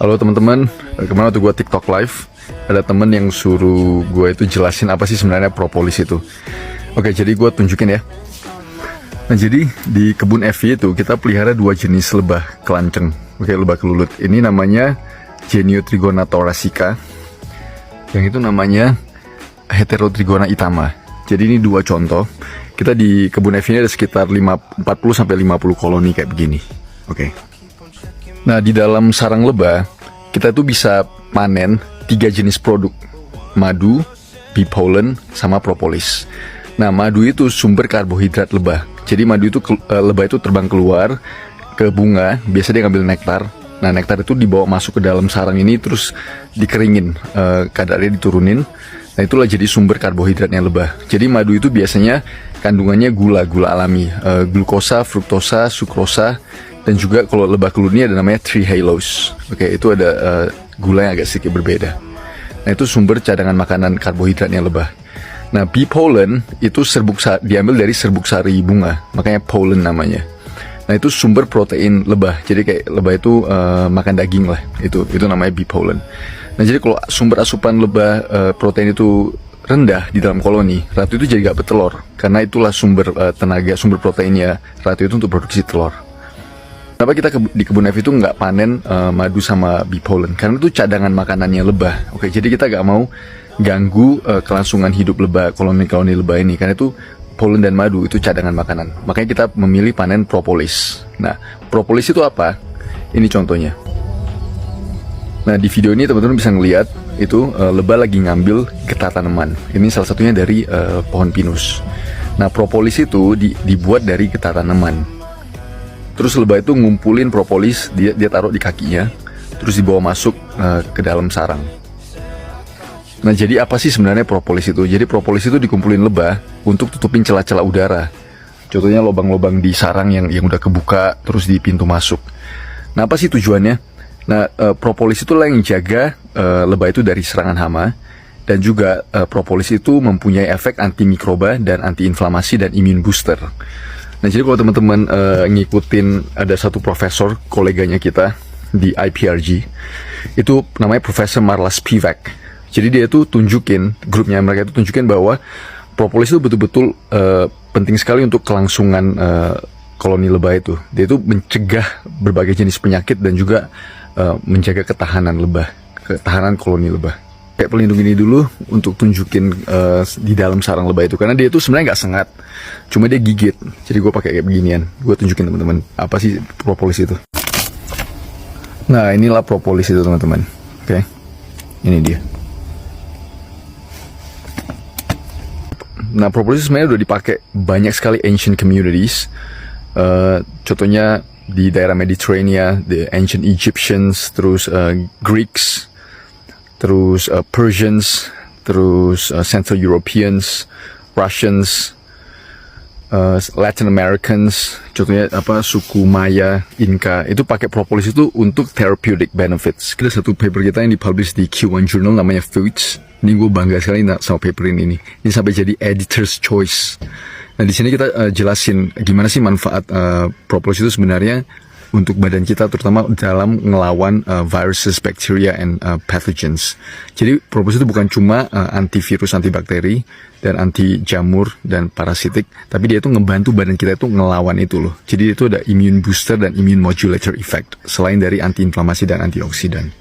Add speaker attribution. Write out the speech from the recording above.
Speaker 1: Halo teman-teman, kemarin waktu gue TikTok live, ada temen yang suruh gue itu jelasin apa sih sebenarnya propolis itu. Oke, jadi gue tunjukin ya. Nah, jadi di kebun Evi itu kita pelihara dua jenis lebah kelanceng. Oke, lebah kelulut. Ini namanya Geniotrigona thoracica. Yang itu namanya Heterotrigona itama. Jadi ini dua contoh. Kita di kebun Evi ini ada sekitar 40 sampai 50 koloni kayak begini. Oke. Nah, di dalam sarang lebah, kita tuh bisa panen 3 jenis produk. Madu, bee pollen, sama propolis. Nah, madu itu sumber karbohidrat lebah. Jadi madu itu, lebah itu terbang keluar ke bunga, biasa dia ngambil nektar. Nah, nektar itu dibawa masuk ke dalam sarang ini, terus dikeringin, kadarnya diturunin. Nah, itulah jadi sumber karbohidratnya lebah. Jadi madu itu biasanya kandungannya gula alami, glukosa, fruktosa, sukrosa, dan juga kalau lebah kelulut ini ada namanya trehalose. Oke, itu ada gula yang agak sedikit berbeda. Nah, itu sumber cadangan makanan karbohidratnya lebah. Nah, bee pollen itu diambil dari serbuk sari bunga, makanya pollen namanya. Nah, itu sumber protein lebah. Jadi kayak lebah itu makan daging lah. Itu namanya bee pollen. Nah, jadi kalau sumber asupan lebah protein itu rendah di dalam koloni, ratu itu jadi gak bertelur. Karena itulah sumber tenaga, sumber proteinnya ratu itu untuk produksi telur. Kenapa kita di kebun Evi itu nggak panen madu sama bee pollen? Karena itu cadangan makanannya lebah. Oke, jadi kita nggak mau ganggu kelangsungan hidup lebah, koloni-koloni lebah ini. Karena itu pollen dan madu itu cadangan makanan. Makanya kita memilih panen propolis. Nah, propolis itu apa? Ini contohnya. Nah, di video ini teman-teman bisa ngelihat itu lebah lagi ngambil getah tanaman. Ini salah satunya dari pohon pinus. Nah, propolis itu dibuat dari getah tanaman. Terus lebah itu ngumpulin propolis, dia taruh di kakinya, terus dibawa masuk ke dalam sarang. Nah, jadi apa sih sebenarnya propolis itu? Jadi propolis itu dikumpulin lebah untuk tutupin celah-celah udara. Contohnya lubang-lubang di sarang yang udah kebuka, terus di pintu masuk. Nah, apa sih tujuannya? Nah, propolis itulah yang jaga lebah itu dari serangan hama. Dan juga propolis itu mempunyai efek antimikroba dan antiinflamasi dan immune booster. Nah, jadi kalau teman-teman ngikutin, ada satu profesor koleganya kita di IPRG, itu namanya Profesor Marla Spivak. Jadi dia tuh grupnya mereka itu tunjukin bahwa propolis itu betul-betul penting sekali untuk kelangsungan koloni lebah itu. Dia itu mencegah berbagai jenis penyakit dan juga menjaga ketahanan koloni lebah. Kayak pelindung ini dulu untuk tunjukin di dalam sarang lebah itu, karena dia itu sebenarnya nggak sengat, cuma dia gigit. Jadi gue pakai kayak beginian, gue tunjukin teman-teman apa sih propolis itu. Nah, inilah propolis itu teman-teman. Oke, ini dia. Nah, propolis sebenarnya udah dipakai banyak sekali ancient communities. Contohnya di daerah Mediterranean, the ancient Egyptians, terus Greeks, terus Persians, terus Central Europeans, Russians, Latin Americans, contohnya suku Maya, Inca, itu pakai propolis itu untuk therapeutic benefits. Kita satu paper kita yang dipublish di Q1 Journal namanya Foods. Ini gue bangga sekali sama paper ini. Ini sampai jadi editor's choice. Nah, di sini kita jelasin gimana sih manfaat propolis itu sebenarnya untuk badan kita, terutama dalam ngelawan viruses, bacteria, and pathogens. Jadi propolis itu bukan cuma antivirus, antibakteri, dan anti jamur dan parasitik, tapi dia itu ngebantu badan kita itu ngelawan itu loh. Jadi itu ada immune booster dan immune modulator effect, selain dari antiinflamasi dan antioksidan.